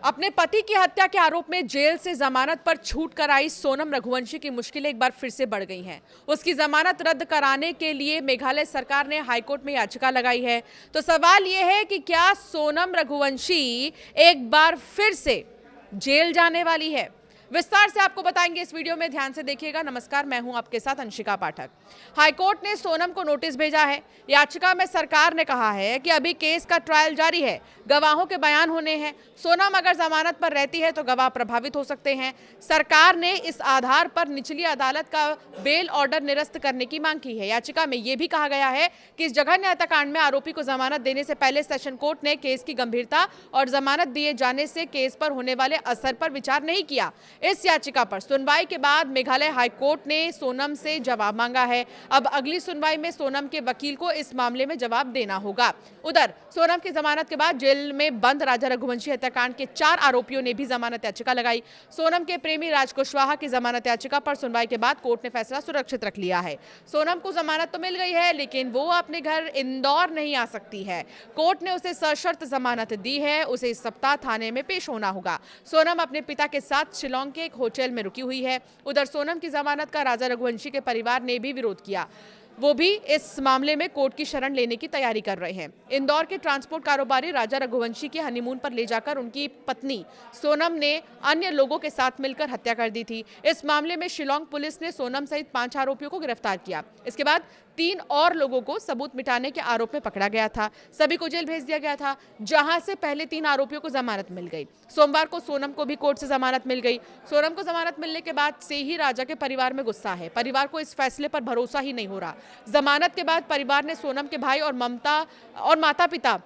अपने पति की हत्या के आरोप में जेल से जमानत पर छूट कर आई सोनम रघुवंशी की मुश्किलें एक बार फिर से बढ़ गई हैं। उसकी जमानत रद्द कराने के लिए मेघालय सरकार ने हाईकोर्ट में याचिका लगाई है। तो सवाल यह है कि क्या सोनम रघुवंशी एक बार फिर से जेल जाने वाली है? विस्तार से आपको बताएंगे इस वीडियो में, ध्यान से देखिएगा। नमस्कार, मैं हूं आपके साथ अंशिका पाठक। हाईकोर्ट ने सोनम को नोटिस भेजा है। याचिका में सरकार ने कहा है कि अभी केस का ट्रायल जारी है, गवाहों के बयान होने हैं। सोनम अगर जमानत पर रहती है तो गवाह प्रभावित हो सकते हैं। सरकार ने इस आधार पर निचली अदालत का बेल ऑर्डर निरस्त करने की मांग की है। याचिका में यह भी कहा गया है कि इस जघन्य हत्याकांड में आरोपी को जमानत देने से पहले सेशन कोर्ट ने केस की गंभीरता और जमानत दिए जाने से केस पर होने वाले असर पर विचार नहीं किया। इस याचिका पर सुनवाई के बाद मेघालय हाईकोर्ट ने सोनम से जवाब मांगा है। अब अगली सुनवाई में सोनम के वकील को इस मामले में जवाब देना होगा। उधर सोनम की जमानत के बाद जेल में बंद राजा रघुवंशी हत्याकांड के 4 आरोपियों ने भी जमानत याचिका लगाई। सोनम के प्रेमी राज कुशवाहा की जमानत याचिका पर सुनवाई के बाद कोर्ट ने फैसला सुरक्षित रख लिया है। सोनम को जमानत तो मिल गई है, लेकिन वो अपने घर इंदौर नहीं आ सकती है। कोर्ट ने उसे सशर्त जमानत दी है। उसे इस सप्ताह थाने में पेश होना होगा। सोनम अपने पिता के साथ शिलोंग के एक होटल में रुकी हुई है। उधर सोनम की जमानत का राजा रघुवंशी के परिवार ने भी विरोध किया। वो भी इस मामले में कोर्ट की शरण लेने की तैयारी कर रहे हैं। इंदौर के ट्रांसपोर्ट कारोबारी राजा रघुवंशी के हनीमून पर ले जाकर उनकी पत्नी सोनम ने अन्य लोगों के साथ मिलकर हत्या कर दी थी। इस मामले में शिलोंग पुलिस ने सोनम सहित 5 आरोपियों को गिरफ्तार किया। इसके बाद 3 और लोगों को सबूत मिटाने के आरोप में पकड़ा गया था। सभी को जेल भेज दिया गया था, जहां से पहले 3 आरोपियों को जमानत मिल गई। सोमवार को सोनम को भी कोर्ट से जमानत मिल गई। सोनम को जमानत मिलने के बाद से ही राजा के परिवार में गुस्सा है। परिवार को इस फैसले पर भरोसा ही नहीं हो रहा। जमानत के बाद परिवार ने सोनम के भाई और माता पिता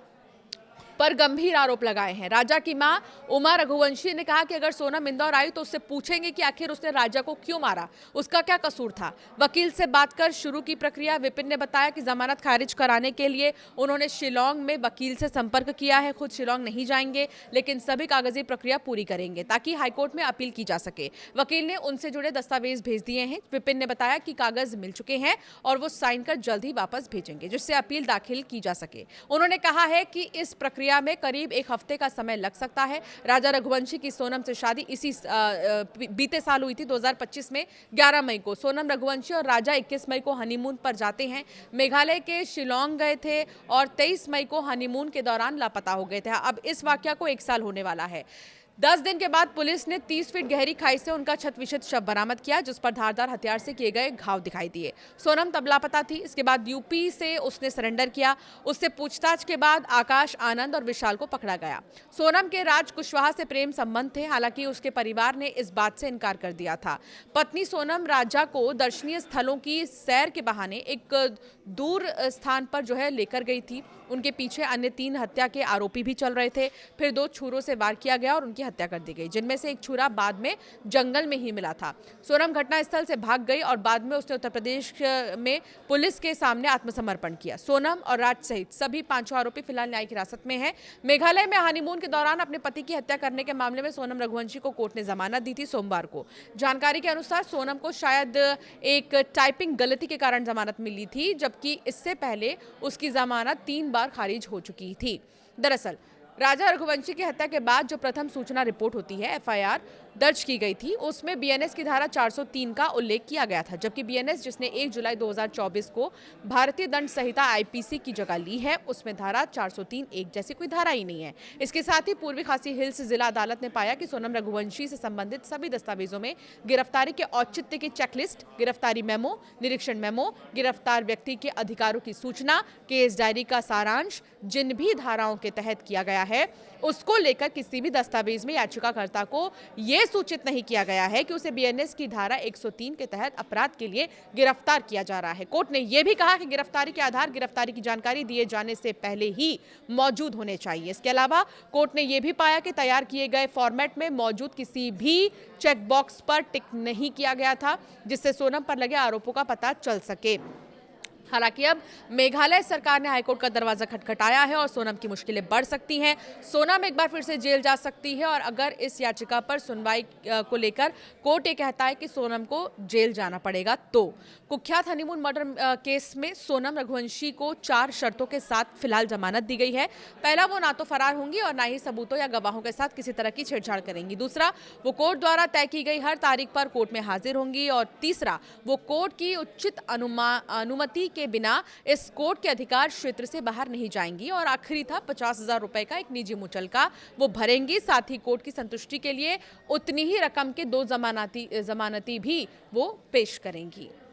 पर गंभीर आरोप लगाए हैं। राजा की मां उमा रघुवंशी ने कहा कि अगर सोनम इंदौर आई तो उससे पूछेंगे कि आखिर उसने राजा को क्यों मारा, उसका क्या कसूर था। वकील से बात कर शुरू की प्रक्रिया। विपिन ने बताया कि जमानत खारिज कराने के लिए उन्होंने शिलोंग में वकील से संपर्क किया है। खुद शिलोंग नहीं जाएंगे, लेकिन सभी कागजी प्रक्रिया पूरी करेंगे ताकि हाईकोर्ट में अपील की जा सके। वकील ने उनसे जुड़े दस्तावेज भेज दिए हैं। विपिन ने बताया कि कागज मिल चुके हैं और वो साइन कर जल्द ही वापस भेजेंगे, जिससे अपील दाखिल की जा सके। उन्होंने कहा है कि इस प्रक्रिया में करीब 1 हफ्ते का समय लग सकता है। राजा रघुवंशी की सोनम से शादी इसी बीते साल हुई थी, 2025 में 11 मई को। सोनम रघुवंशी और राजा 21 मई को हनीमून पर जाते हैं। मेघालय के शिलोंग गए थे और 23 मई को हनीमून के दौरान लापता हो गए थे। अब इस वाकया को 1 साल होने वाला है। 10 दिन के बाद पुलिस ने 30 फीट गहरी खाई से उनका क्षत-विक्षत शव बरामद किया, जिस पर धारदार हथियार से किए गए घाव दिखाई दिए। सोनम तब लापता थी। इसके बाद यूपी से उसने सरेंडर किया। उससे पूछताछ के बाद आकाश, आनंद और विशाल को पकड़ा गया। सोनम के राज कुशवाहा से प्रेम संबंध थे, हालांकि उसके परिवार ने इस बात से इनकार कर दिया था। पत्नी सोनम राजा को दर्शनीय स्थलों की सैर के बहाने एक दूर स्थान पर लेकर गई थी। उनके पीछे अन्य 3 हत्या के आरोपी भी चल रहे थे। फिर 2 छुरों से वार किया गया और उनकी हत्या कर दी गई, जिनमें से एक छुरा बाद में जंगल में ही मिला था। सोनम घटनास्थल से भाग गई और बाद में उसने उत्तर प्रदेश में पुलिस के सामने आत्मसमर्पण किया। सोनम और राज सहित सभी 5 आरोपी फिलहाल न्यायिक हिरासत में हैं। मेघालय में हनीमून के दौरान अपने पति की हत्या करने के मामले में सोनम रघुवंशी को कोर्ट ने जमानत दी थी सोमवार को। जानकारी के अनुसार सोनम को शायद एक टाइपिंग गलती के कारण जमानत मिली थी, जबकि इससे पहले उसकी जमानत 3 बार खारिज हो चुकी थी। दरअसल राजा रघुवंशी की हत्या के बाद जो प्रथम सूचना रिपोर्ट होती है, एफआईआर दर्ज की गई थी, उसमें बीएनएस की धारा 403 का उल्लेख किया गया था, जबकि बीएनएस जिसने 1 जुलाई 2024 को भारतीय दंड संहिता आईपीसी की जगह ली है, उसमें धारा 403 एक जैसी कोई धारा ही नहीं है। इसके साथ ही पूर्वी खासी हिल्स जिला अदालत ने पाया कि सोनम रघुवंशी से संबंधित सभी दस्तावेजों में गिरफ्तारी के औचित्य की चेकलिस्ट, गिरफ्तारी मेमो, निरीक्षण मेमो, गिरफ्तार व्यक्ति के अधिकारों की सूचना, केस डायरी का सारांश, जिन भी धाराओं के तहत किया गया है, उसको लेकर किसी भी दस्तावेज में याचिकाकर्ता को यह सूचित नहीं किया गया है कि उसे बीएनएस की धारा 103 के तहत अपराध के लिए गिरफ्तार किया जा रहा है। कोर्ट ने यह भी कहा कि गिरफ्तारी के आधार गिरफ्तारी की जानकारी दिए जाने से पहले ही मौजूद होने चाहिए। इसके अलावा कोर्ट ने यह भी पाया कि तैयार किए गए फॉर्मेट में मौजूद किसी भी चेकबॉक्स पर टिक नहीं किया गया था, जिससे सोनम पर लगे आरोपों का पता चल सके। हालांकि अब मेघालय सरकार ने हाईकोर्ट का दरवाजा खटखटाया है और सोनम की मुश्किलें बढ़ सकती हैं। सोनम एक बार फिर से जेल जा सकती है और अगर इस याचिका पर सुनवाई को लेकर कोर्ट ये कहता है कि सोनम को जेल जाना पड़ेगा तो कुख्यात हनीमून मर्डर केस में सोनम रघुवंशी को 4 शर्तों के साथ फिलहाल जमानत दी गई है। पहला, वो ना तो फरार होंगी और ना ही सबूतों या गवाहों के साथ किसी तरह की छेड़छाड़ करेंगी। दूसरा, वो कोर्ट द्वारा तय की गई हर तारीख पर कोर्ट में हाजिर होंगी और तीसरा, वो कोर्ट की उचित अनुमति के बिना इस कोर्ट के अधिकार क्षेत्र से बाहर नहीं जाएंगी। और आखिरी था 50,000 रुपए का एक निजी मुचलका वो भरेंगी। साथ ही कोर्ट की संतुष्टि के लिए उतनी ही रकम के 2 जमानती भी वो पेश करेंगी।